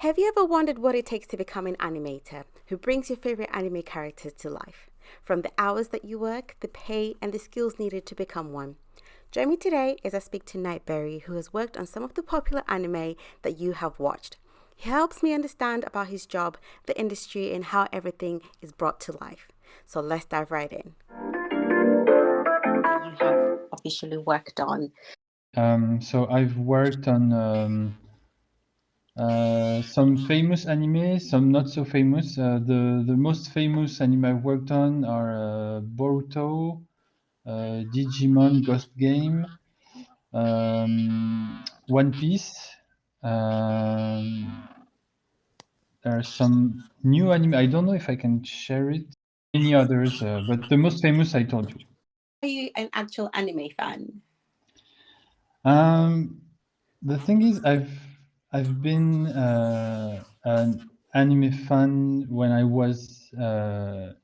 Have you ever wondered what it takes to become an animator who brings your favorite anime characters to life? From the hours that you work, the pay, and the skills needed to become one. Join me today as I speak to Nightberry, who has worked on some of the popular anime that you have watched. He helps me understand about his job, the industry, and how everything is brought to life. So let's dive right in. You have officially worked on. So I've worked on some famous anime, some not so famous. The most famous anime I've worked on are Boruto, Digimon Ghost Game, One Piece. Um, there are some new anime. I don't know if I can share it. Many others, but the most famous I told you. Are you an actual anime fan? Um, the thing is, I've been an anime fan when I was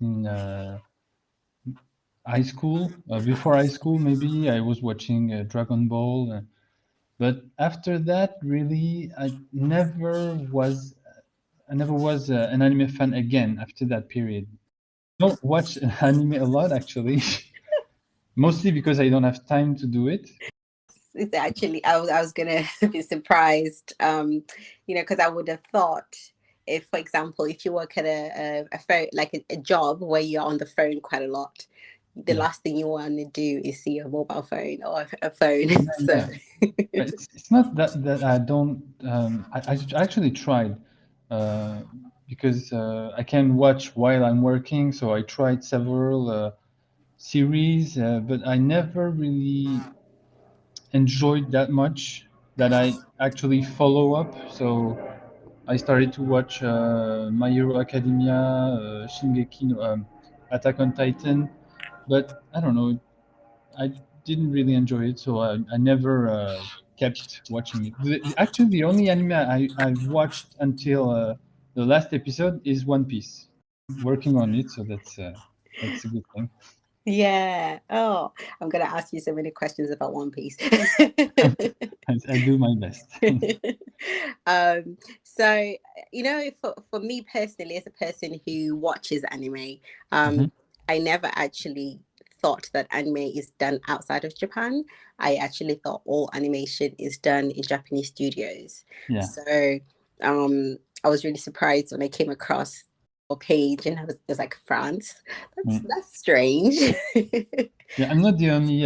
in high school. Before high school, maybe I was watching Dragon Ball, but after that, really, I never was an anime fan again after that period. I don't watch anime a lot actually, mostly because I don't have time to do it. It's actually, I was gonna be surprised, because I would have thought, if for example, if you work at a phone, like a job where you're on the phone quite a lot, the Yeah, last thing you want to do is see a mobile phone or a phone. yeah, So yeah. It's not that I don't. I actually tried uh, because I can watch while I'm working. So I tried several series, but I never really enjoyed that much that I actually follow up. So I started to watch My Hero Academia, Shingeki no Attack on Titan, but I don't know. I didn't really enjoy it, so I never kept watching it. Actually, the only anime I've watched until the last episode is One Piece. Working on it, so that's a good thing. yeah. Oh, I'm gonna ask you so many questions about One Piece. I'll do my best. So for me personally, as a person who watches anime, Mhm. I never actually thought that anime is done outside of Japan. I actually thought all animation is done in Japanese studios. Yeah. So I was really surprised when I came across a page and it was like France. Mm. That's strange. Yeah, I'm not the only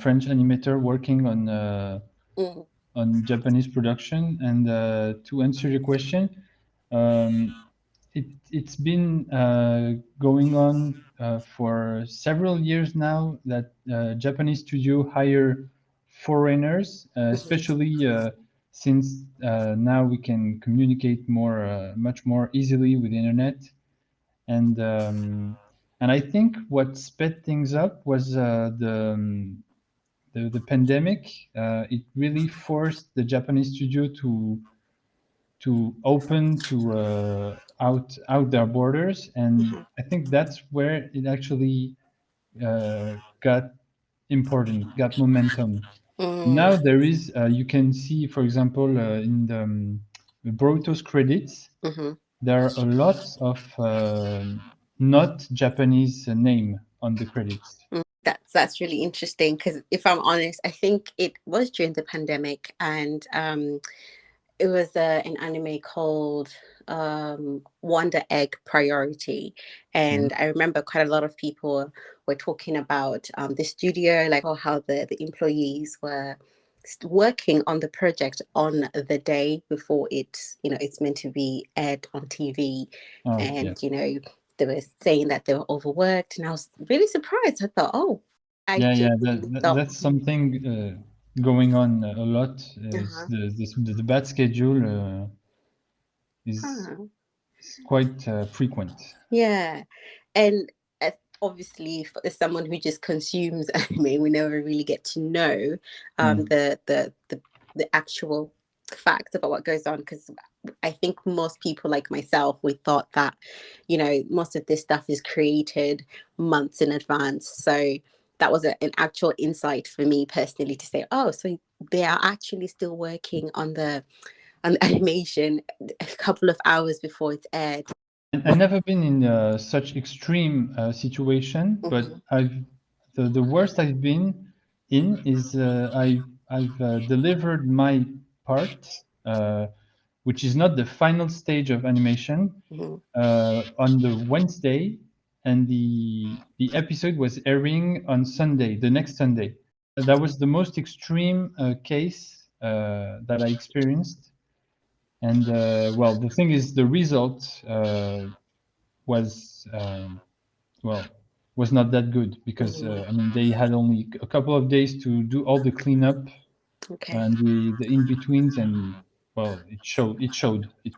French animator working Mm, on Japanese production. And to answer your question, um, it's been going on for several years now that Japanese studio hire foreigners, mhm, especially since now we can communicate much more easily with the internet. And I think what sped things up was the pandemic. It really forced the Japanese studio to open to out their borders, and mhm, I think that's where it actually got important, got momentum. Now mm, there is you can see, for example, in the Boruto's credits, mhm. there are a lot of not Japanese name on the credits. That's really interesting because if I'm honest, I think it was during the pandemic, and it was an anime called Wonder Egg Priority, Mhm. and I remember quite a lot of people were talking about the studio, like oh, how the employees were working on the project on the day before it's meant to be aired on TV, Oh yeah. and they were saying that they were overworked, and I was really surprised. I thought, oh, I Yeah, yeah, genuinely thought, that's something going on a lot. Is uh-huh, the bad schedule is huh. is quite frequent. Yeah, and obviously, for as someone who just consumes anime, we never really get to know Mm, the actual facts about what goes on. Because I think most people, like myself, we thought that most of this stuff is created months in advance. So that was an actual insight for me personally to say, oh, so they are actually still working on on animation a couple of hours before it's aired. I've never been in such extreme situation, but Mhm. the worst I've been in is I've delivered my part, which is not the final stage of animation, Mhm. on the Wednesday, and the episode was airing on Sunday, the next Sunday. That was the most extreme case that I experienced, and well, the thing is, the result was well was not that good because Mhm. I mean they had only a couple of days to do all the cleanup Okay. and the in betweens, and well, it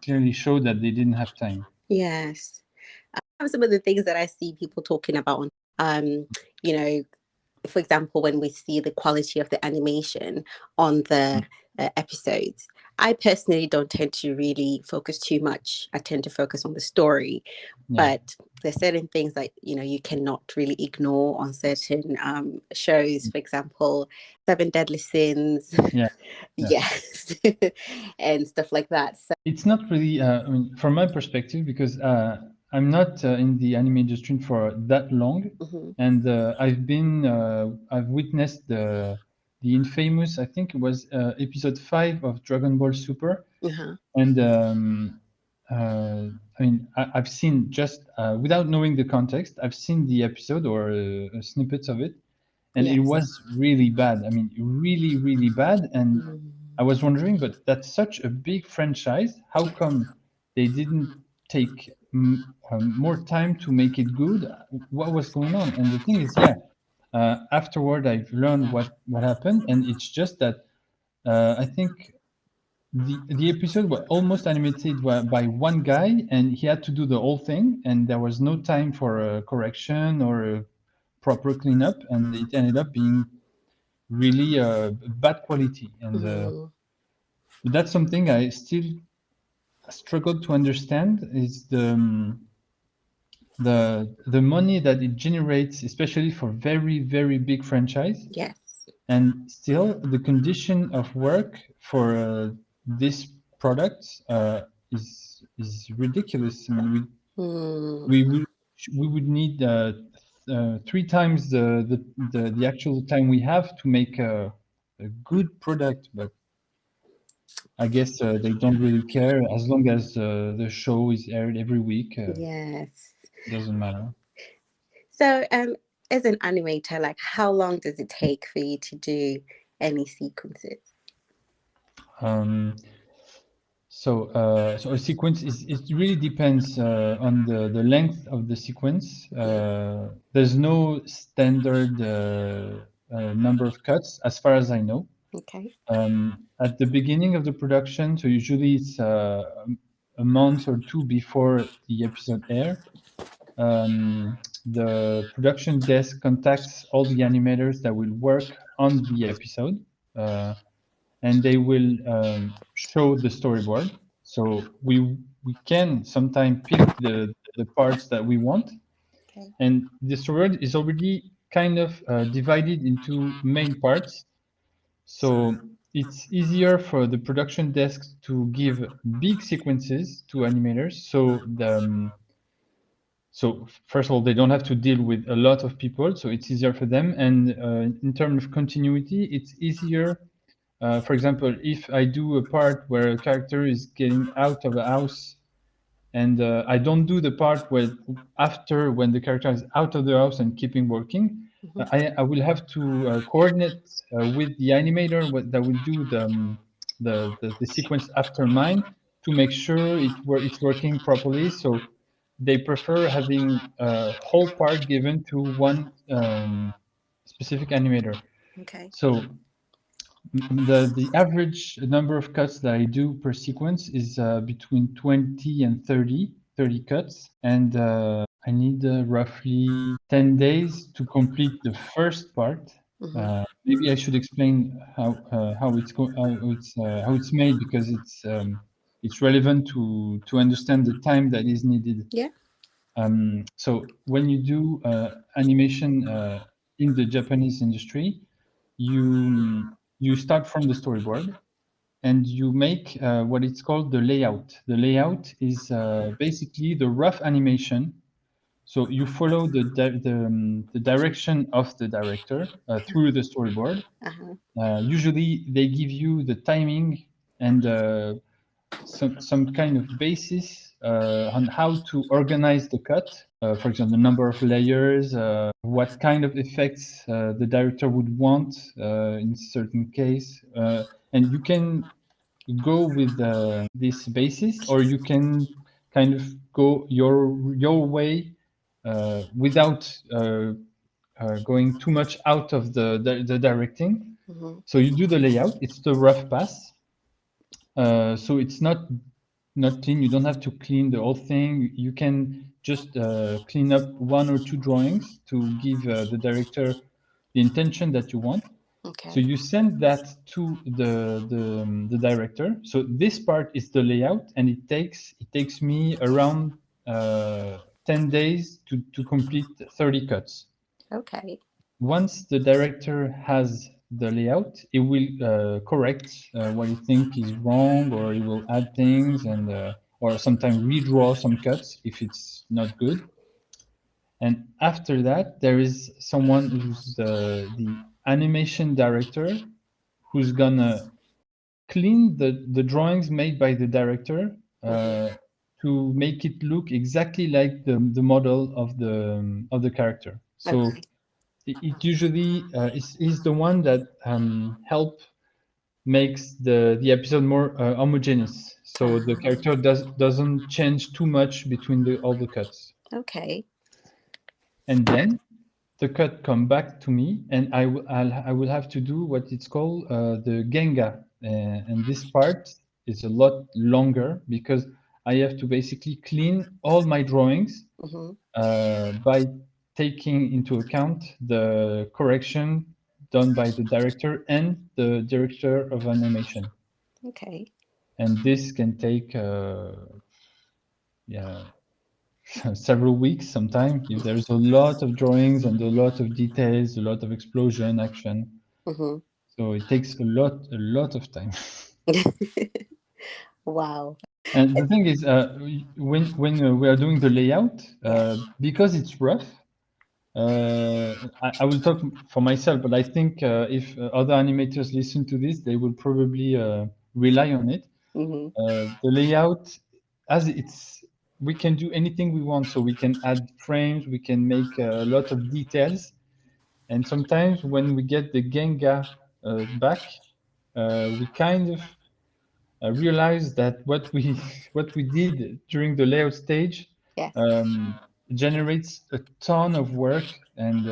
clearly showed that they didn't have time. Yes. Some of the things that I see people talking about, you know, for example, when we see the quality of the animation on the episodes, I personally don't tend to really focus too much. I tend to focus on the story, Yeah, but there's certain things that you cannot really ignore on certain shows. For example, Seven Deadly Sins, yeah, yes. yes, and stuff like that. So, It's not really I mean, from my perspective, because I'm not in the anime industry for that long, mhm, and I've witnessed the infamous, I think it was episode 5 of Dragon Ball Super. uh-huh, And I mean, I've seen, just without knowing the context, I've seen the episode or snippets of it, and it yes. was really bad. I mean, really, really bad. And Mm, I was wondering, but that's such a big franchise. How yes. come they didn't take more time to make it good? What was going on? And the thing is, yeah, afterward I've learned what happened, and it's just that I think the episode was almost animated by one guy, and he had to do the whole thing, and there was no time for a correction or a proper cleanup, and it ended up being really bad quality. And Mhm. but that's something I still struggle to understand, is the money that it generates, especially for very, very big franchise, Yes. and still the condition of work for this product is ridiculous. I mean, Mm, we would we would need 3 times the actual time we have to make a good product, but I guess they don't really care. As long as the show is aired every week, yes. doesn't matter. So, as an animator, like, how long does it take for you to do any sequences? Um, so a sequence is, it really depends on the length of the sequence. Mhm. There's no standard number of cuts, as far as I know. Okay. At the beginning of the production, so usually it's a month or two before the episode air. The production desk contacts all the animators that will work on the episode. Uh, and they will show the storyboard. So we can sometimes pick the parts that we want, Okay. and the storyboard is already kind of divided into main parts. So it's easier for the production desk to give big sequences to animators. So first of all, they don't have to deal with a lot of people, so it's easier for them. And in terms of continuity, it's easier. For example, if I do a part where a character is getting out of a house, and I don't do the part where after, when the character is out of the house and keeping working, Mhm. I will have to coordinate with the animator that will do the sequence after mine, to make sure it's working properly. So they prefer having a whole part given to one specific animator. Okay. So the average number of cuts that I do per sequence is between 20 and 30 cuts, and I need roughly 10 days to complete the first part. Mhm. Maybe I should explain how it's made, because it's relevant to understand the time that is needed. Yeah. So when you do animation in the Japanese industry, you start from the storyboard, and you make what it's called the layout. The layout is basically the rough animation. So you follow the direction of the director through the storyboard. Uh-huh. Usually, they give you the timing and some kind of basis on how to organize the cut. For example, the number of layers, what kind of effects the director would want in certain case, and you can go with this basis, or you can kind of go your way without going too much out of the directing. Mm-hmm. So you do the layout. It's the rough pass. So it's not clean. You don't have to clean the whole thing. You can just clean up one or two drawings to give the director the intention that you want. So Okay. you send that to the director. So this part is the layout, and it takes me around 10 days to complete 30 cuts. Okay. Once the director has the layout, he will correct what he think is wrong, or he will add things and or sometimes redraw some cuts if it's not good. And after that, there is someone who's the animation director who's gonna clean the drawings made by the director Mm-hmm. to make it look exactly like the model of the character. So Okay. it usually is the one that help makes the episode more homogeneous. So the Ah, character doesn't change too much between all the cuts. okay. And then the cut come back to me, and I will have to do what it's called the Genga, and this part is a lot longer because I have to basically clean all my drawings Mm-hmm. by taking into account the correction done by the director and the director of animation. Okay. And this can take yeah, several weeks sometimes if there's a lot of drawings and a lot of details, a lot of explosion, action. Mm-hmm. So it takes a lot of time. Wow. And the thing is, when we are doing the layout, Yes. because it's rough, I will talk for myself, but I think if other animators listen to this, they will probably rely on it. Mm-hmm. The layout, as it's, we can do anything we want. So we can add frames, we can make a lot of details, and sometimes when we get the Genga back, we kind of realize that what we what we did during the layout stage Yes. um, generates a ton of work, and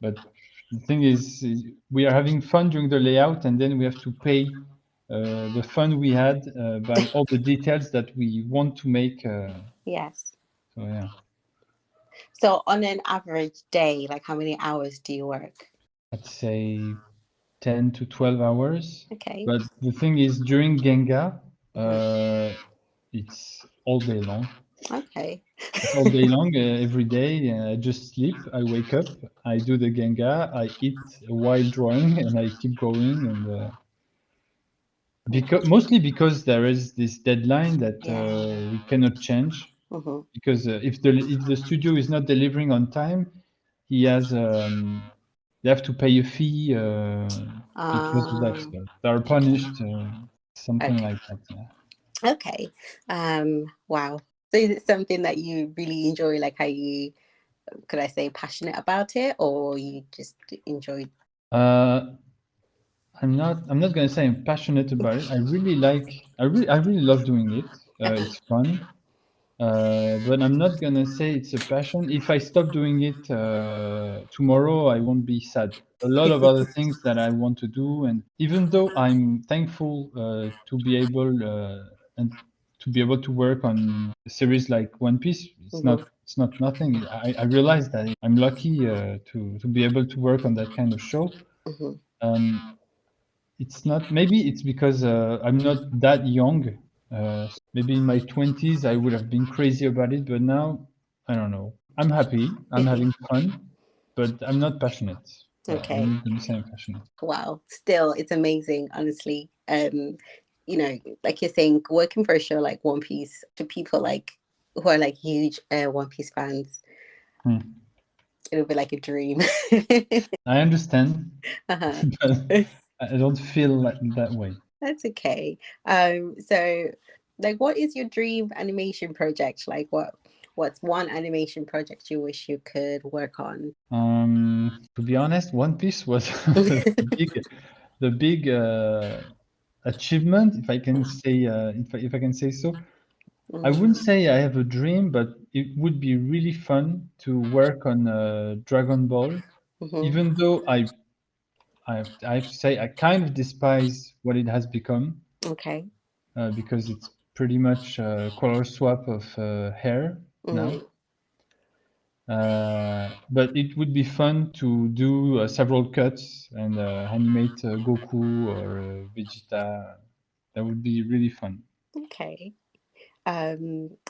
but the thing is, we are having fun during the layout, and then we have to pay the fun we had by all the details that we want to make. Yes. So yeah, So on an average day, like how many hours do you work? I'd say 10 to 12 hours. Okay. But the thing is, during Genga, Mm-hmm. it's all day long. Okay. It's all day long, every day. I just sleep. I wake up. I do the Genga. I eat while drawing, and I keep going. And because mostly because there is this deadline that Yeah. we cannot change. Mm-hmm. Because if the studio is not delivering on time, he has they have to pay a fee because of that. Um, So they are punished, something okay. like that. Yeah. Okay. Wow. So is it something that you really enjoy? Like, are you, could I say, passionate about it, or you just enjoy? Uh, I'm not gonna say I'm passionate about it. I really like. I really love doing it. It's fun. But I'm not gonna say it's a passion. If I stop doing it tomorrow, I won't be sad. A lot of other things that I want to do, and even though I'm thankful to be able to work on a series like One Piece, Mm-hmm. it's not nothing. I realize that I'm lucky to be able to work on that kind of show. Mm-hmm. Um, it's not. Maybe it's because I'm not that young. Maybe in my 20s I would have been crazy about it, but now I don't know. I'm happy. I'm having fun, but I'm not passionate. I'm Okay. not gonna say I'm passionate. Wow. Still, it's amazing, honestly. um, like you're saying, working for a show like One Piece to people like who are like huge One Piece fans, Hmm. it'll be like a dream. I understand, Uh-huh. but I don't feel like that way. That's okay. So like what is your dream animation project? Like what's one animation project you wish you could work on? To be honest, One Piece was the big achievement, if I can say, if I can say so. I wouldn't Mm-hmm. say I have a dream, but it would be really fun to work on Dragon Ball. Mm-hmm. Even though I have to say I kind of despise what it has become Okay. because it's pretty much a color swap of hair now. Mm. But it would be fun to do several cuts and animate Goku or Vegeta. That would be really fun. Okay.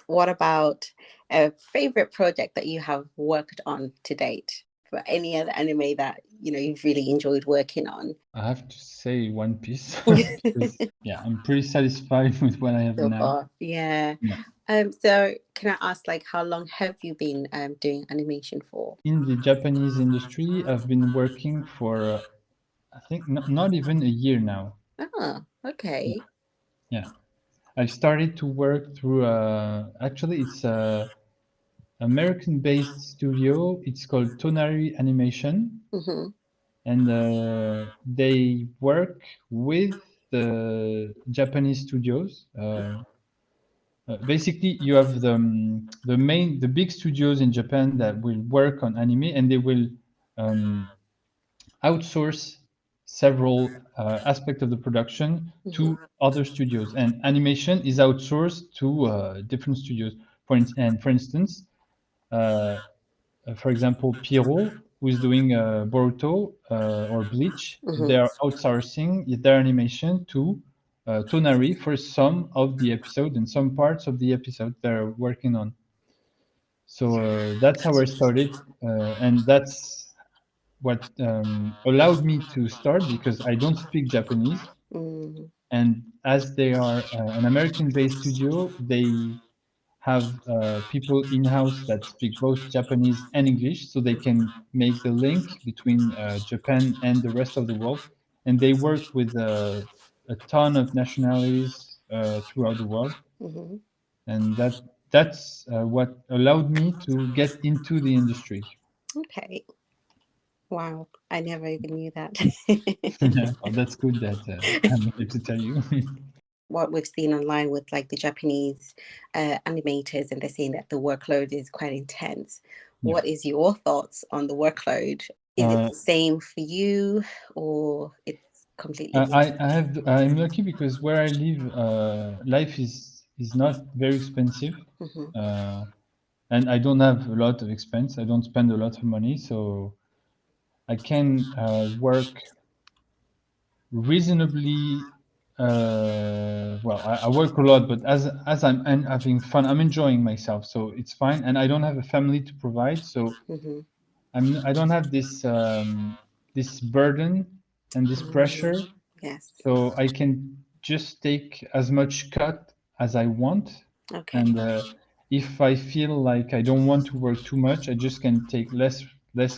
What about a favorite project that you have worked on to date? For any other anime that you've really enjoyed working on? I have to say One Piece because yeah, I'm pretty satisfied with what I have So now. far, yeah. Yeah. So can I ask, like, how long have you been doing animation for? In the Japanese industry, I've been working for I think not even a year now. Ah, Yeah. okay. Yeah. I started to work through actually it's a American-based studio. It's called Tonari Animation, Mm-hmm. and they work with the Japanese studios. Basically, you have the big studios in Japan that will work on anime, and they will um, outsource several aspects of the production Mm-hmm. to other studios. And animation is outsourced to different studios. For instance, uh, for example, Pierrot, who is doing Boruto or Bleach, they Mm-hmm. are outsourcing their animation to Tonari for some of the episode and some parts of the episode they're working on. So that's how I started, and that's what allowed me to start because I don't speak Japanese. Mm-hmm. And as they are an American-based studio, they have people in-house that speak both Japanese and English, so they can make the link between Japan and the rest of the world. And they work with a ton of nationalities throughout the world, Mm-hmm. and that's what allowed me to get into the industry. Okay. Wow, I never even knew that. Well, that's good that I'm able to tell you. What we've seen online with like the Japanese animators, and they're saying that the workload is quite intense. Yeah. What is your thoughts on the workload? Is it Uh, the same for you, or it's completely different? I'm lucky because where I live, life is not very expensive, Mm-hmm. uh, and I don't have a lot of expense. I don't spend a lot of money, so I can work reasonably. Well, I work a lot, but as I'm having fun, I'm enjoying myself, so it's fine. And I don't have a family to provide, so Mm-hmm. I don't have this burden and this Mm-hmm. pressure, Yes. so I can just take as much cut as I want. Okay. And if I feel like I don't want to work too much, I just can take less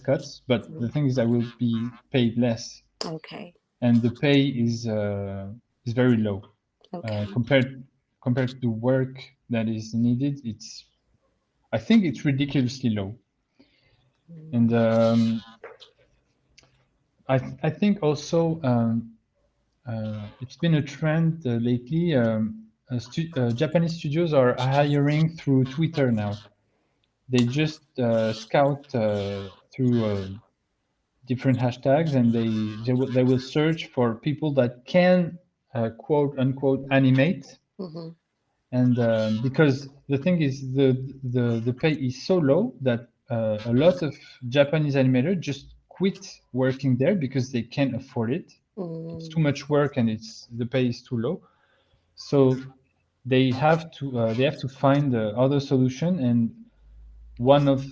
cuts. But the Mm. thing is, I will be paid less, Okay. and the pay is very low Okay. compared to the work that is needed. It's I think it's ridiculously low, and Mm. I think also it's been a trend lately. Japanese studios are hiring through Twitter now. They just scout through different hashtags, and they will search for people that can quote unquote animate. Mm-hmm. And because the thing is, the pay is so low that a lot of Japanese animators just quit working there because they can't afford it. It's too Mm. much work and it's the pay is too low. So they have to find other solution. And one of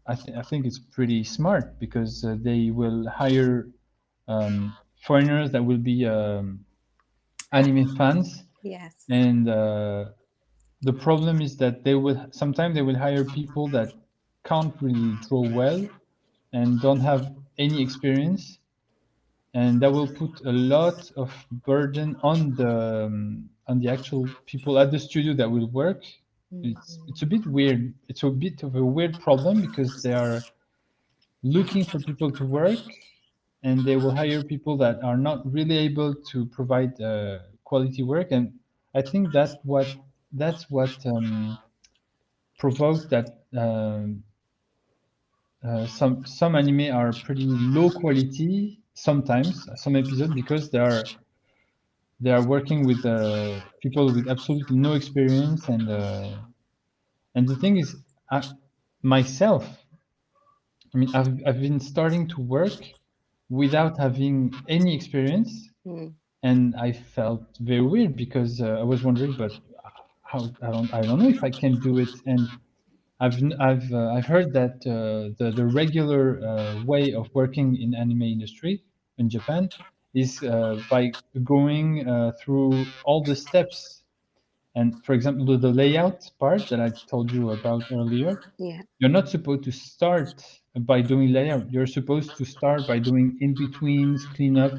I think it's pretty smart because they will hire foreigners that will be anime fans, Yes. and the problem is that they will sometimes they will hire people that can't really draw well and don't have any experience, and that will put a lot of burden on the actual people at the studio that will work. It's a bit weird. It's a bit of a weird problem because they are looking for people to work, and they will hire people that are not really able to provide quality work. And I think that's what provoked that some anime are pretty low quality sometimes, some episodes, because they are working with people with absolutely no experience. And the thing is, myself, I mean, I've been starting to work without having any experience, Mm. and I felt very weird because I was wondering, but how I don't know if I can do it. And I've heard that the regular way of working in anime industry in Japan is by going through all the steps. And for example, the layout part that I told you about earlier, Yeah. you're not supposed to start by doing layout. You're supposed to start by doing in betweens, cleanup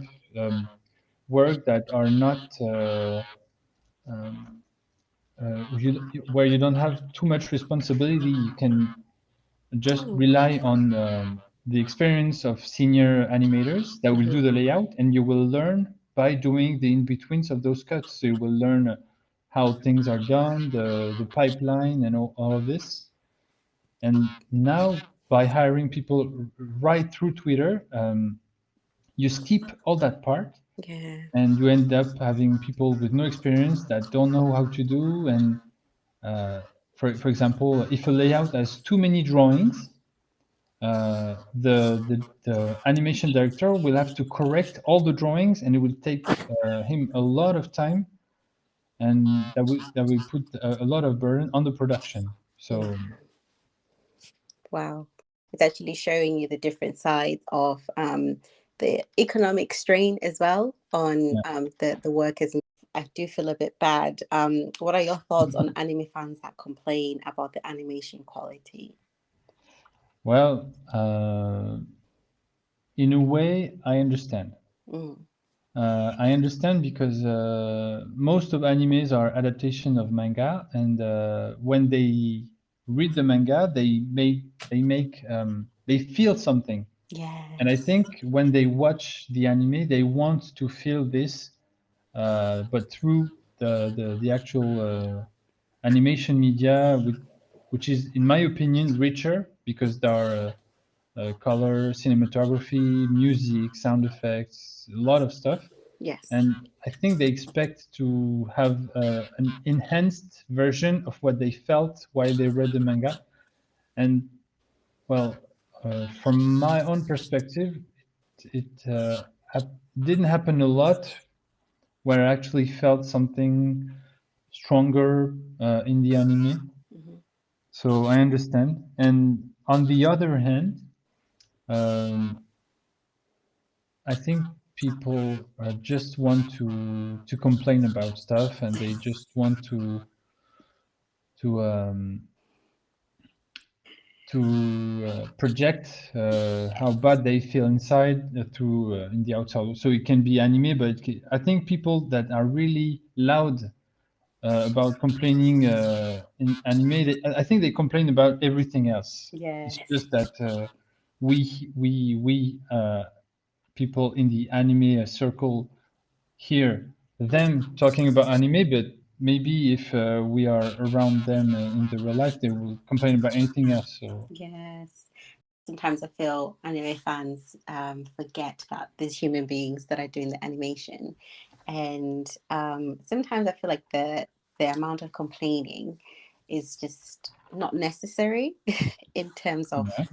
work that are not um, where you don't have too much responsibility. You can just Oh. rely on the experience of senior animators that will do the layout, and you will learn by doing the in-betweens of those cuts. So you will learn how things are done, the pipeline, and all of this. And now, by hiring people right through Twitter, you skip all that part, Yeah. and you end up having people with no experience that don't know how to do. And for example, if a layout has too many drawings, the animation director will have to correct all the drawings, and it will take him a lot of time, and that will put a lot of burden on the production. Yeah. So Wow. It's actually showing you the different sides of the economic strain as well on yeah. the workers. I do feel a bit bad. What are your thoughts on anime fans that complain about the animation quality? Well, in a way, I understand. Mm. I understand because most of animes are adaptation of manga, and when they read the manga, they feel something. And I Yes. think when they watch the anime, they want to feel this, but through the actual animation media, which is, in my opinion, richer because there are color, cinematography, music, sound effects, a lot of stuff. Yes. And I think they expect to have an enhanced version of what they felt while they read the manga. And well, from my own perspective, it didn't happen a lot where I actually felt something stronger in the anime. Hmm. So I understand. And on the other hand, um, I think people just want to complain about stuff, and they just want to project how bad they feel inside through in the outside. So it can be anime, but I think people that are really loud about complaining in anime, I think they complain about everything else. It's Yes. just that we people in the anime circle hear them talking about anime, but maybe if we are around them in the real life, they will complain about anything else. So Yes. Sometimes I feel anime fans forget that there's human beings that are doing the animation, and sometimes I feel like the amount of complaining is just not necessary in terms of yeah.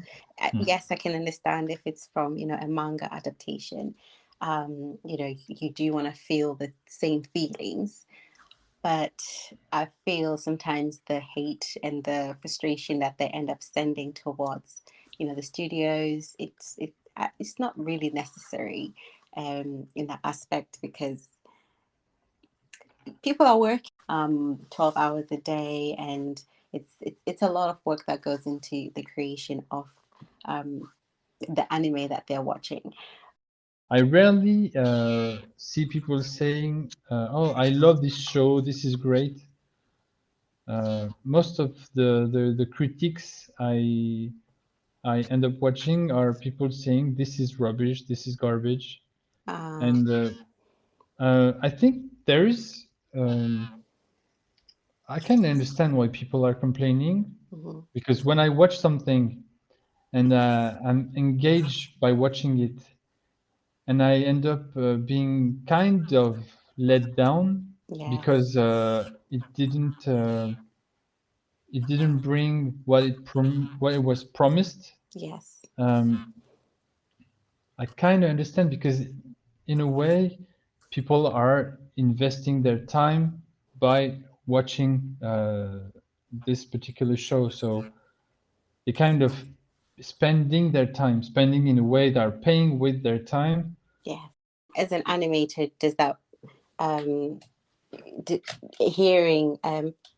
Hmm. yes, I can understand if it's from a manga adaptation. You do want to feel the same feelings, but I feel sometimes the hate and the frustration that they end up sending towards, the studios, it's not really necessary in that aspect because people are working 12 hours a day, and it's a lot of work that goes into the creation of um the anime that they're watching. I rarely see people saying, "Oh, I love this show. This is great." Most of the critiques I end up watching are people saying, "This is rubbish. This is garbage." uh, And I think there's I can understand why people are complaining, mhm, because when I watch something and I'm engaged by watching it, and I end up being kind of let down yeah, because it didn't bring what it was promised. yes, Um, I kind of understand, because in a way, people are investing their time by watching this particular show. So they kind of spending in a way they are paying with their time. yeah. As an animator, does that um d- hearing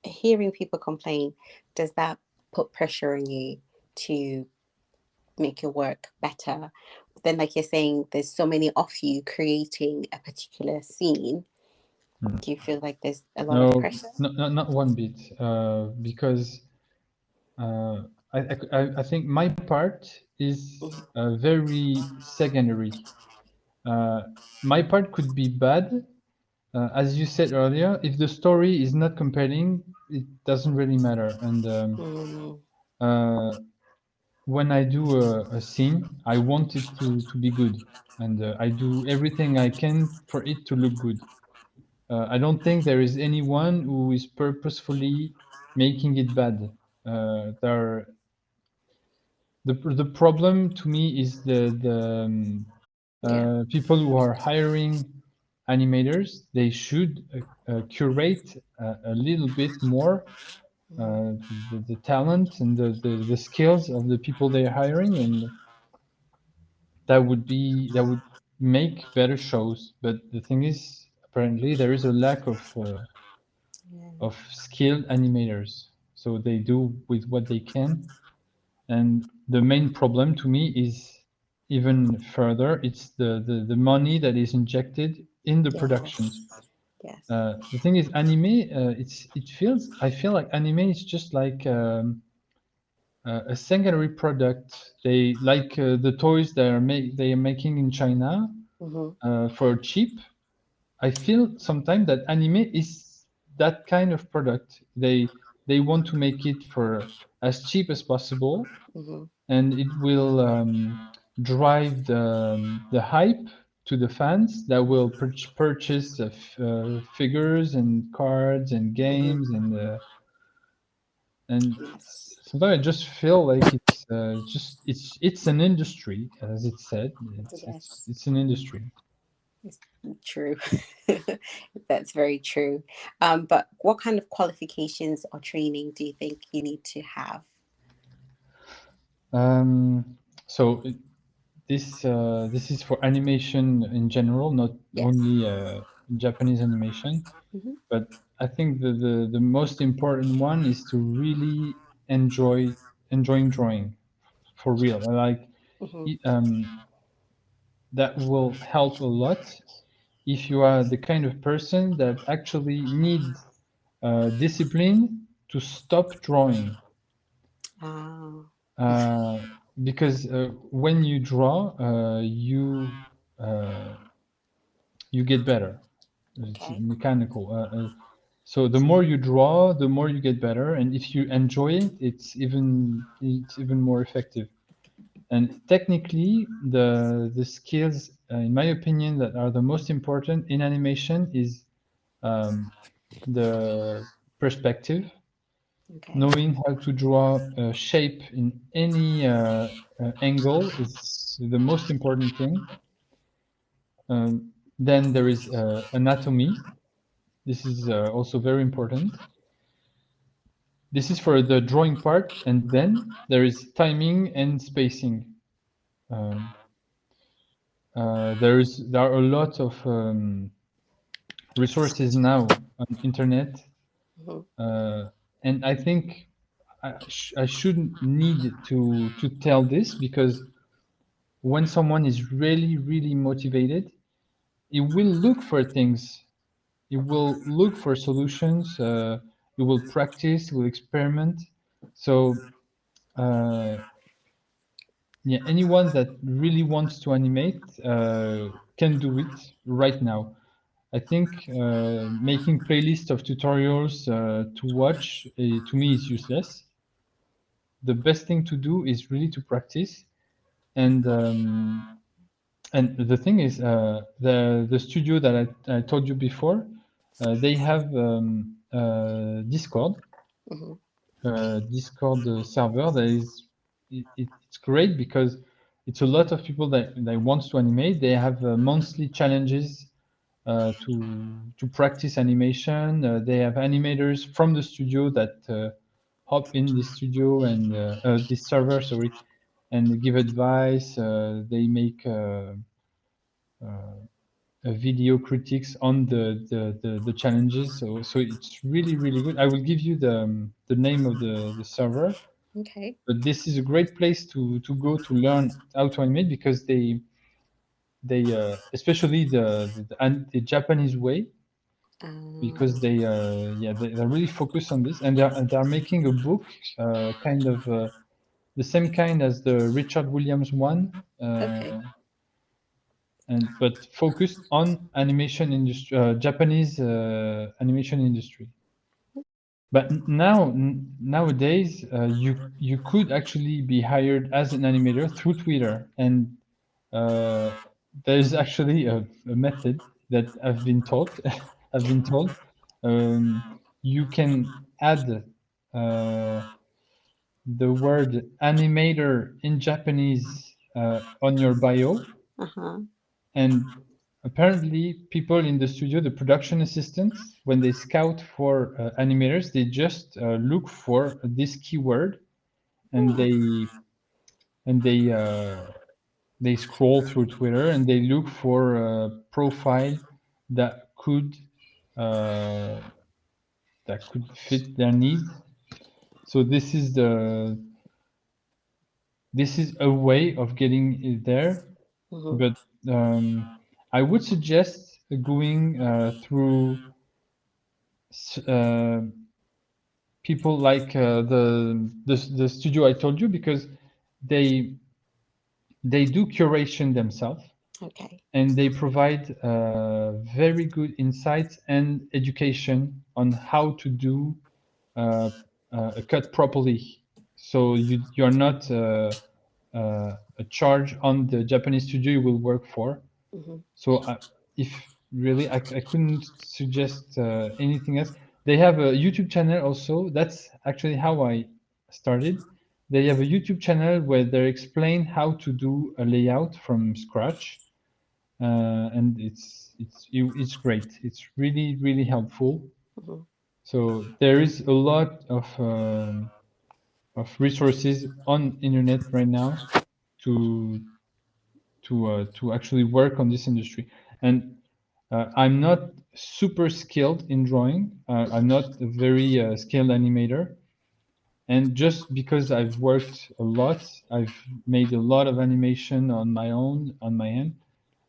hearing people complain, does that put pressure on you to make your work better? Then, like you're saying, there's so many of you creating a particular scene. Hmm. Do you feel like there's a lot of No, pressure? not one bit, because uh, I think my part is Mhm. very secondary. Uh, my part could be bad. As you said earlier, if the story is not compelling, it doesn't really matter. And Mm, uh, when I do a scene, I want it to be good, and I do everything I can for it to look good. I don't think there is anyone who is purposefully making it bad. There, the problem to me is yeah. people who are hiring animators. They should curate a little bit more the talent and the skills of the people they're hiring, and that would make better shows. But the thing is, apparently there is a lack Yeah. of skilled animators, so they do with what they can. And the main problem to me is even further. It's the money that is injected in the productions. Yes. Yes. The thing is, anime. I feel like anime is just like a secondary product. They like the toys they are making in China Mm-hmm. for cheap. I feel sometimes that anime is that kind of product. They want to make it for as cheap as possible, Mm-hmm. and it will drive the hype to the fans that will purchase figures and cards and games, Mm-hmm. and Yes. sometimes I just feel like it's an industry, as it said. Yes. It's an industry. It's true. That's very true. But what kind of qualifications or training do you think you need to have? Um, so this is for animation in general, not Yes. only Japanese animation. Mm-hmm. But I think the most important one is to really enjoying drawing for real. Like Mm-hmm. it, that will help a lot if you are the kind of person that actually needs discipline to stop drawing. Oh, Uh, because when you draw, uh, you get better. It's okay. mechanical. So the more you draw, the more you get better, and if you enjoy it, it's even more effective. And technically, the skills, in my opinion, that are the most important in animation is um, the perspective, Okay. knowing how to draw a shape in any angle is the most important thing. Then there is anatomy. This is also very important. This is for the drawing part, and then there is timing and spacing. Um, there are a lot of resources now on internet, Hmm. uh, and I think I shouldn't need to tell this, because when someone is really really motivated, it will look for things. It will look for solutions. It will practice. It will experiment. So yeah, anyone that really wants to animate can do it right now. I think making playlists of tutorials to watch, to me, is useless. The best thing to do is really to practice. And the thing is, the studio that I told you before, they have Discord, Hmm. Discord server that is, it's great, because it's a lot of people that wants to animate. They have monthly challenges to practice animation. They have animators from the studio that hop in the studio and this server, sorry, and give advice. They make video critiques on the challenges. So it's really really good. I will give you the name of the server. Okay. But this is a great place to go to learn how to animate, because they especially the Japanese way, because Um, they yeah, they're really focused on this, and they're making a book, kind of the same kind as the Richard Williams one, okay. and but focused on animation industry, Japanese animation industry. But nowadays, you could actually be hired as an animator through Twitter, and uh, there's actually a method that I've been taught. I've been told you can add uh, the word animator in Japanese on your bio, Uh-huh. and apparently people in the studio, the production assistants, when they scout for animators, they just look for this keyword, and Hmm. they scroll through Twitter, and they look for a profile that could uh, that could fit their needs. So this is a way of getting it there. Hmm. But I would suggest going through uh, people like the studio I told you, because they they do curation themselves, Okay. and they provide very good insights and education on how to do uh, a cut properly. So you're not a charge on the Japanese studio you will work for. Hmm. So if really, I couldn't suggest anything else. They have a YouTube channel also. That's actually how I started. They have a YouTube channel where they explain how to do a layout from scratch, and it's great. It's really really helpful. Hmm. So there is a lot of resources on internet right now to to actually work on this industry. And I'm not super skilled in drawing. I'm not a very skilled animator. And just because I've worked a lot, I've made a lot of animation on my own, on my end,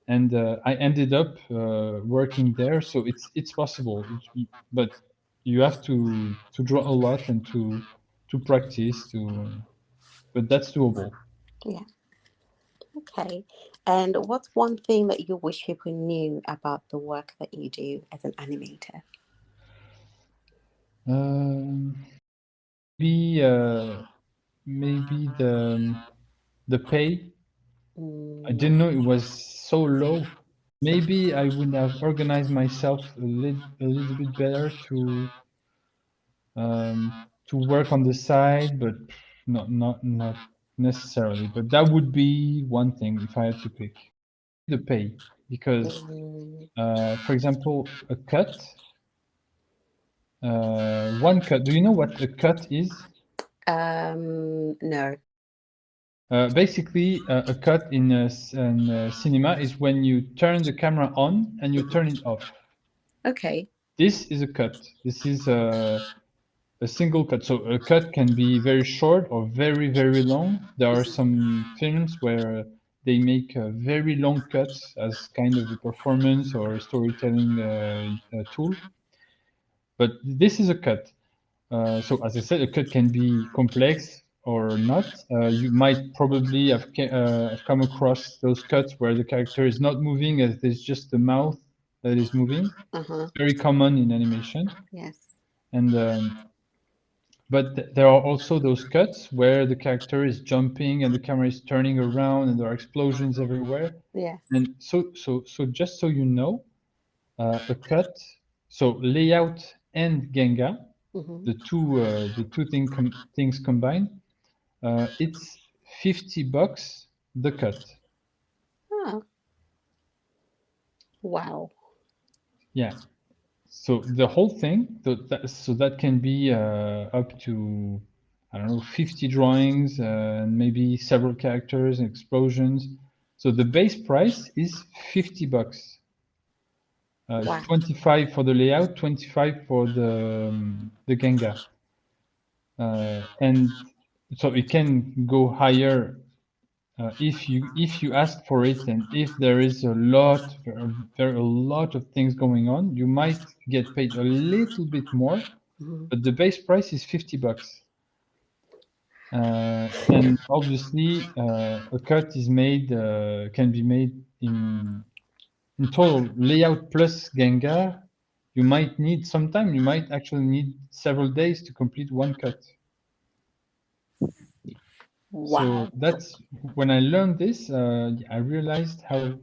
and I ended up working there. So it's possible, but you have to draw a lot and to practice to, but that's doable. Yeah. Okay. And what's one thing that you wish people knew about the work that you do as an animator? Um, maybe maybe the pay. I Mm, didn't know it was so low. Maybe I would have organized myself a little bit better to work on the side, but not necessarily. But that would be one thing if I had to pick. The pay, because mm, for example, a cut, one cut. Do you know what a cut is? no. Basically, a cut in cinema is when you turn the camera on and you turn it off. Okay. This is a cut. This is a single cut. So a cut can be very short or very, very long. There are some films where they make very long cuts as kind of a performance or a storytelling tool. But this is a cut. So as I said, a cut can be complex or not. You might probably have come across those cuts where the character is not moving, as there's just the mouth that is moving. Uh-huh. It's very common in animation. Yes. And but there are also those cuts where the character is jumping and the camera is turning around and there are explosions everywhere. Yes. And so just so you know, a cut, so layout and Genga, Mm-hmm. the two things combined, it's $50 the cut. Oh, wow. Yeah. So the whole thing, so that can be up to, I don't know, 50 drawings and maybe several characters and explosions. So the base price is $50. It's Wow. 25 for the layout, 25 for the Genga. And so it can go higher if you ask for it, and if there is a lot of things going on, you might get paid a little bit more, Mm-hmm. but the base price is $50. And obviously, a cut is made can be made in total layout plus Genga. You might actually need several days to complete one cut. So Wow. that's when I learned this, I realized how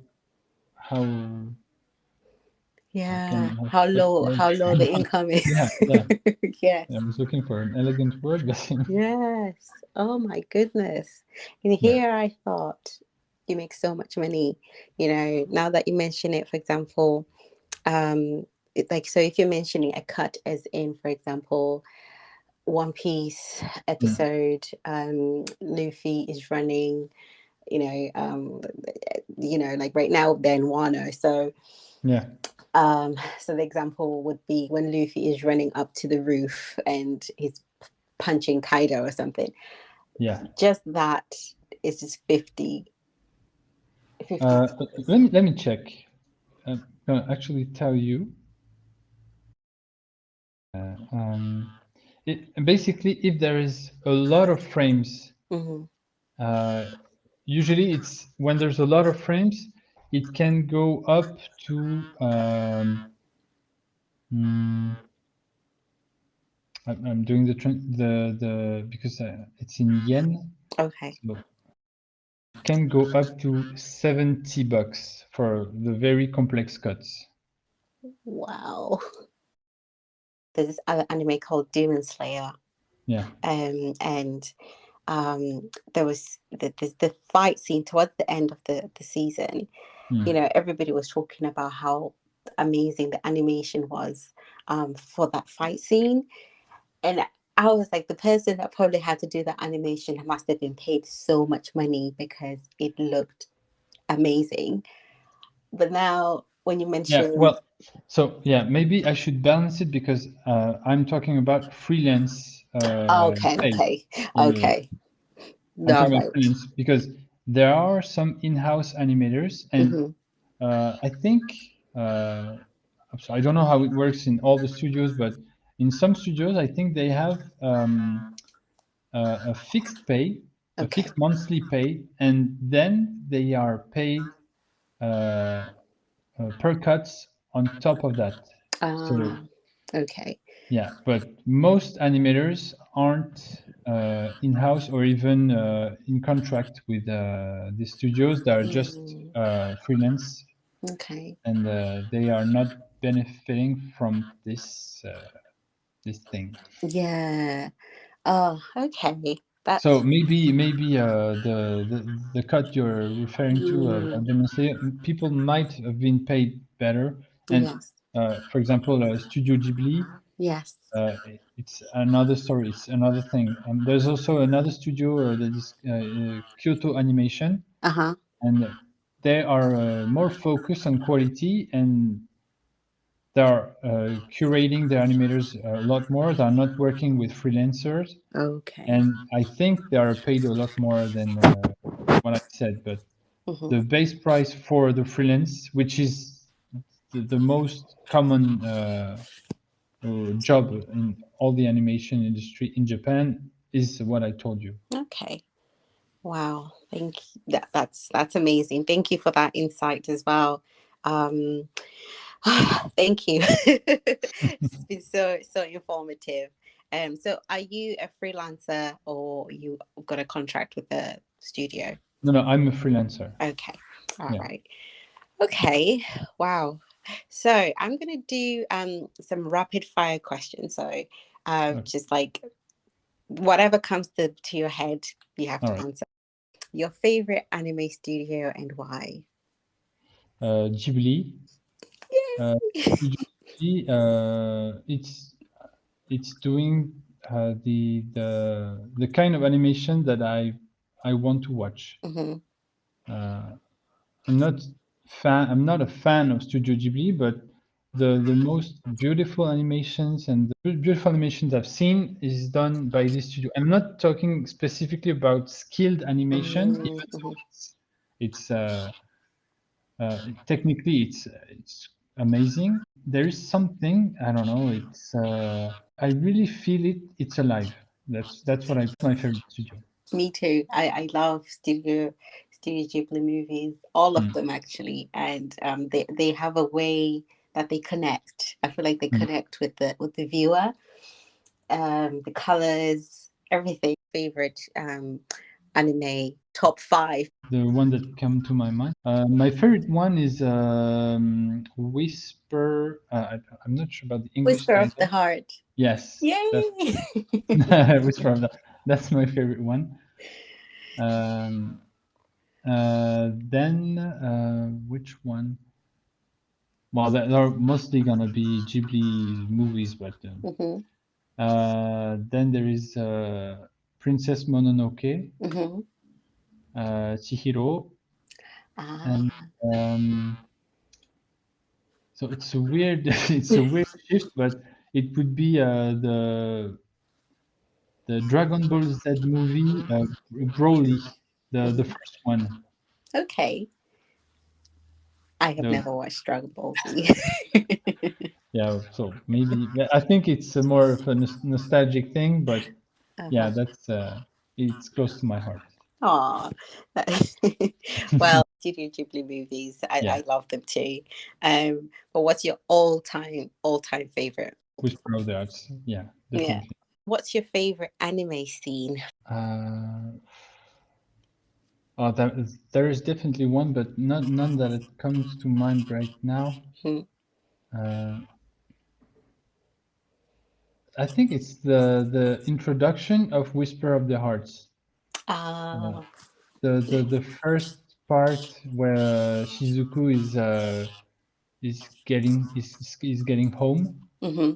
I Yeah. can have How what's the low, word? how low the income Yeah, is. yeah. Yes. I was looking for an elegant word, but Yes. Oh my goodness. And yeah, here I thought you make so much money. Now that you mention it, for example, like, so if you're mentioning a cut as in, for example, One Piece yeah, episode, Luffy is running, like right now they're in Wano. yeah, So the example would be when Luffy is running up to the roof and he's punching Kaido or something. yeah. Just that is just 50. Uh, let me check. I'm gonna actually tell you. Um, basically, if there is a lot of frames, Mm-hmm. uh, usually it's when there's a lot of frames, it can go up to. Mm, I'm doing the because it's in yen, Okay. so it can go up to $70 for the very complex cuts. Wow. There's this other anime called Demon Slayer. Yeah. And there was the fight scene towards the end of the season. Mm. Everybody was talking about how amazing the animation was, for that fight scene. And I was like, the person that probably had to do that animation must have been paid so much money because it looked amazing. But now, when you Yeah. mention, Well, so yeah, maybe I should balance it because I'm talking about freelance okay, pay. okay, Yeah. okay, I'm all talking about right, freelance because there are some in-house animators, and mm-hmm. I think so I don't know how it works in all the studios, but in some studios, I think they have a fixed pay, a Okay, fixed monthly pay, and then they are paid uh, per cuts on top of that. So okay, yeah, but most animators aren't in-house or even in contract with the studios. They are just mm, freelance, okay, and they are not benefiting from this thing. yeah, oh, okay, that's, So maybe the cut you're referring to, mm, Demon Slayer, people might have been paid better. And yes, for example, Studio Ghibli, yes, it's another story. It's another thing. There's also another studio that is Kyoto Animation, uh-huh, and they are more focused on quality, and they are curating their animators a lot more. They are not working with freelancers, Okay. and I think they are paid a lot more than what I said. But Hmm. the base price for the freelance, which is the most common job in all the animation industry in Japan, is what I told you. Okay. Wow. Thank you. That's amazing. Thank you for that insight as well. Um, thank you. It's been so informative. So are you a freelancer or you got a contract with the studio? No, no, I'm a freelancer. Okay. All Yeah. right. Okay. Wow. So I'm gonna do some rapid fire questions. So Okay. just like whatever comes to your head, you have All to right. answer. Your favorite anime studio and why? Ghibli. Uh, Yay! Studio Ghibli, it's doing the kind of animation that I want to watch. Hmm. Uh, I'm not I'm not a fan of Studio Ghibli, but the most beautiful animations and the beautiful animations I've seen is done by this studio. I'm not talking specifically about skilled animation, even though Hmm. it's technically it's amazing. There is something, I don't know. It's I really feel it. It's alive. That's what I my favorite studio. Me too. I love Studio Ghibli movies, all of Mm, them actually, and they have a way that they connect. I feel like they mm. connect with the viewer. The colors, everything. Favorite anime top five. The one that come to my mind. My favorite one is Whisper. I'm not sure about the English Whisper of the title. Heart. Yes, that's Yay! Whisper of the. That's my favorite one. Um, then which one? Well, there are mostly gonna be Ghibli movies, but Hmm. then there is Princess Mononoke, Hmm. Chihiro, and Ah, um, so it's a weird it's a weird shift, but it would be the Dragon Ball Z movie, Broly, the first one. okay. I have The never watched Dragon Ball Z. Yeah, so maybe I think it's a more of a nostalgic thing, but yeah, Uh-huh. that's it's close to my heart. Aw. Well, Studio Ghibli movies, Yeah, I love them too. But what's your all time favorite? Whisper of the Arts. Yeah, Yeah. definitely. What's your favorite anime scene? Uh, there is definitely one, but not none that it comes to mind right now. Hmm. Uh, I think it's the introduction of Whisper of the Hearts. Uh, Ah. the first part where Shizuku is getting home. Hmm.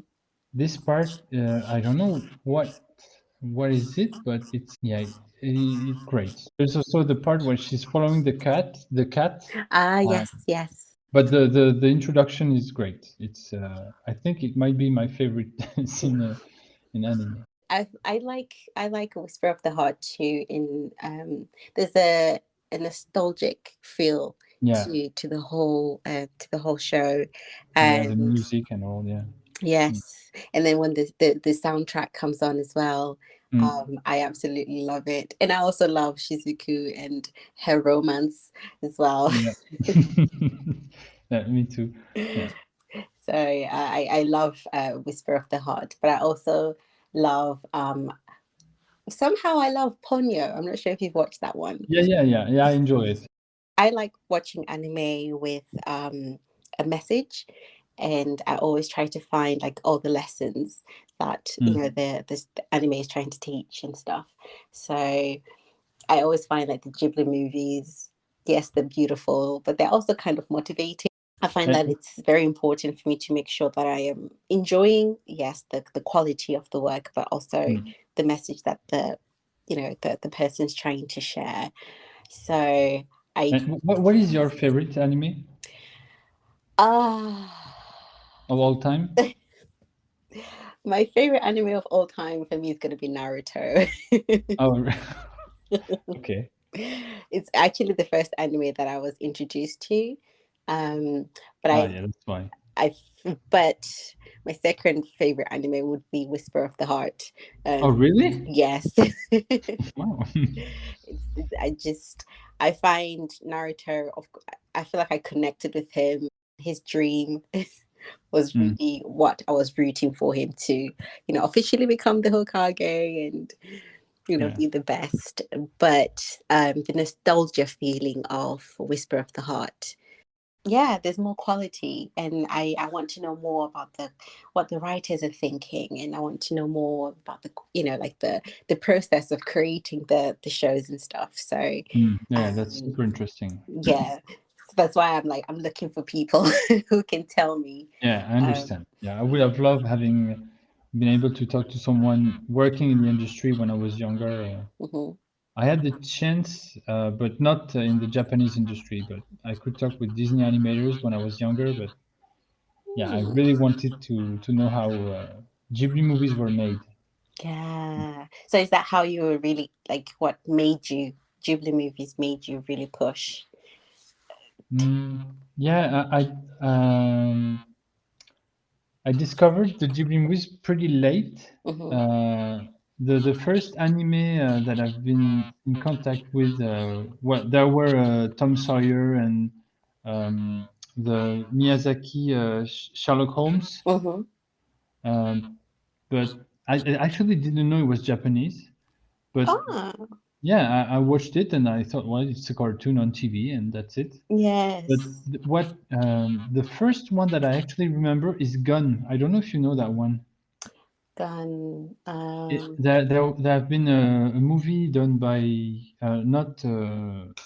This part, I don't know what is it, but it's great. There's also the part where she's following the cat. Ah, Uh, yes, yes. but the introduction is great. It's I think it might be my favorite scene in anime. I like Whisper of the Heart too. In there's a nostalgic feel Yeah, to the whole show, yeah, the and music and all. Yeah. Mm. yes, and then when the soundtrack comes on as well, Mm. I absolutely love it, and I also love Shizuku and her romance as well. Yeah. Yeah, me too. Yeah. So I love Whisper of the Heart, but I also love somehow I love Ponyo. I'm not sure if you've watched that one. Yeah, yeah, yeah, yeah. I enjoy it. I like watching anime with a message, and I always try to find like all the lessons that you know Mm. the anime is trying to teach and stuff. So I always find like the Ghibli movies, yes, they're beautiful, but they're also kind of motivating. I find And, that it's very important for me to make sure that I am enjoying, yes, the quality of the work, but also mm. the message that the person's trying to share. So I And what is your favorite anime? ah of all time? My favorite anime of all time for me is going to be Naruto. Oh, okay. It's actually the first anime that I was introduced to. But Ah, yeah, that's why. I, but my second favorite anime would be Whisper of the Heart. Oh, Um, really? yes, Wow. I just I find Naruto. I feel like I connected with him. His dream was Mm, really what I was rooting for him to, officially become the Hokage and yeah. be the best. But the nostalgia feeling of Whisper of the Heart, yeah, there's more quality, and I want to know more about the what the writers are thinking, and I want to know more about the like the process of creating the shows and stuff. So Mm, yeah, that's um super interesting. yeah, so that's why I'm looking for people who can tell me. Yeah, I um understand. Yeah, I would have loved having been able to talk to someone working in the industry when I was younger. mhm. I had the chance, but not in the Japanese industry, but I could talk with Disney animators when I was younger. But yeah, I Hmm. really wanted to know how Ghibli movies were made. Yeah, so is that how you were really like what made you Ghibli movies made you really push? Mm, yeah, I discovered the Ghibli movies pretty late. Hmm. Uh, the first anime that I've been in contact with, well, there were Tom Sawyer and the Miyazaki Sherlock Holmes, Hmm. um, but I actually didn't know it was Japanese. But Ah, yeah, I watched it and I thought, well, it's a cartoon on TV and that's it. But yes. what the first one that I actually remember is Gun. I don't know if you know that one. Gun. There have been a movie done by not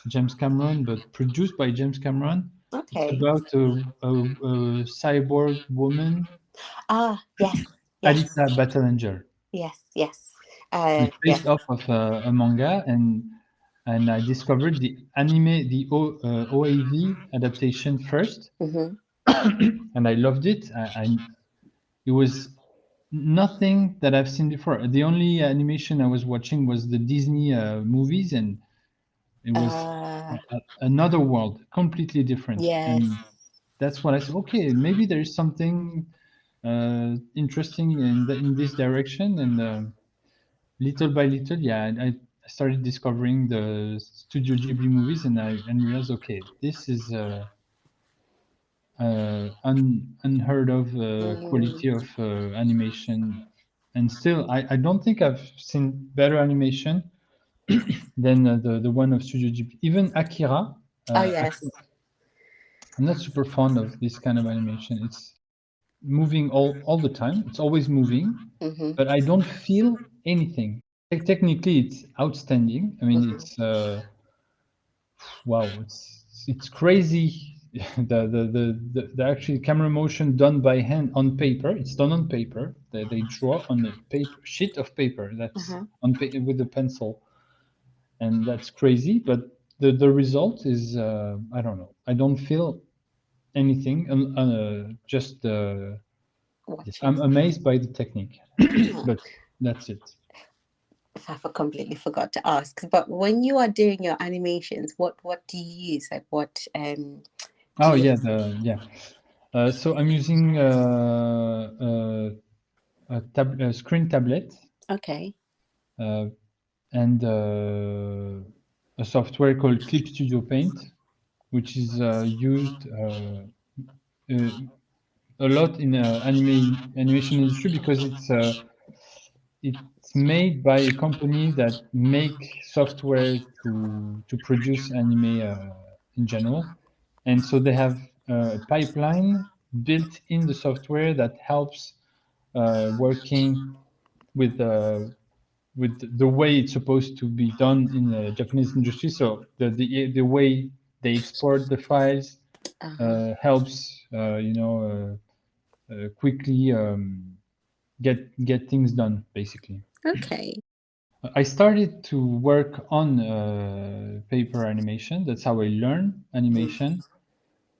James Cameron, but produced by James Cameron. It's Okay. about a cyborg woman, Ah, yes, yes, Alita Battle Angel. yes, yes. It's Yes. based off of a manga, and I discovered the anime, the OAV adaptation first, Mm-hmm. and I loved it. It was nothing that I've seen before. The only animation I was watching was the Disney movies, and it was Uh, another world, completely different. yes. And that's what I said. Okay, maybe there's something interesting in this direction. And little by little, yeah, I started discovering the Studio Ghibli movies, and I and realized, okay, this is unheard of Mm, quality of animation. And still, I don't think I've seen better animation than the one of Studio Ghibli. Even Akira, oh, actually, yes. I'm not super fond of this kind of animation. It's moving all the time. It's always moving, Mm-hmm. but I don't feel anything. Technically, it's outstanding. I mean, Mm-hmm. it's wow, it's crazy. The actual camera motion done by hand on paper. It's done on paper. They draw on a paper sheet of paper that's Uh-huh. with a pencil, and that's crazy. But the result is I don't know. I don't feel anything. Just yes, Watching. I'm amazed by the technique, Ah, but that's it. completely forgot to ask. But when you are doing your animations, what do you use? Like what do Oh you? yeah, yeah. So I'm using a screen tablet Okay. uh, and a software called Clip Studio Paint, which is used uh, a lot in animation industry because it's made by a company that make software to produce anime in general, and so they have a pipeline built in the software that helps working with the way it's supposed to be done in the Japanese industry. So the way they export the files Uh-huh. helps quickly get things done basically. Okay. I started to work on paper animation. That's how I learn Mhm. animation.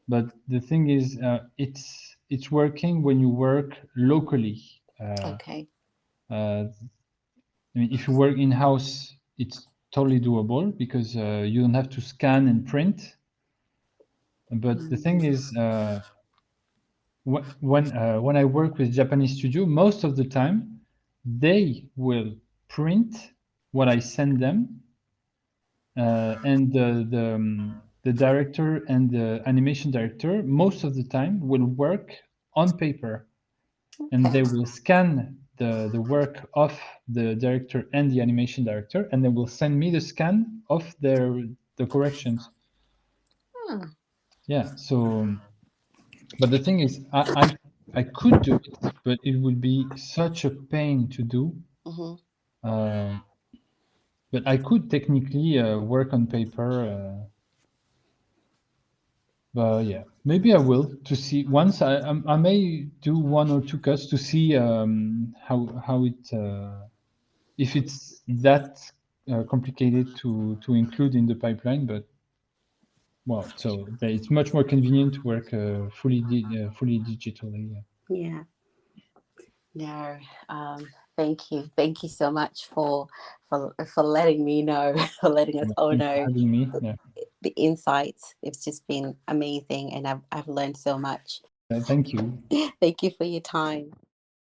But the thing is, it's working when you work locally. Okay. I mean, if you work in-house, it's totally doable because you don't have to scan and print. But the thing is, when I work with Japanese studio, most of the time they will print what I send them, and the director and the animation director most of the time will work on paper, and they will scan the work of the director and the animation director, and they will send me the scan of the corrections. Hmm. Yeah. So, but the thing is, I could do it, but it would be such a pain to do. Mm-hmm. Uh, but I could technically work on paper. But yeah, maybe I will to see once. I may do one or two cuts to see how it if it's that complicated to include in the pipeline. But well, so it's much more convenient to work fully digitally. Yeah. No. Thank you so much for letting me know, for letting us Yeah, all thanks for know having me. the, Yeah, the insights. It's just been amazing, and I've learned so much. thank you. Thank you for your time.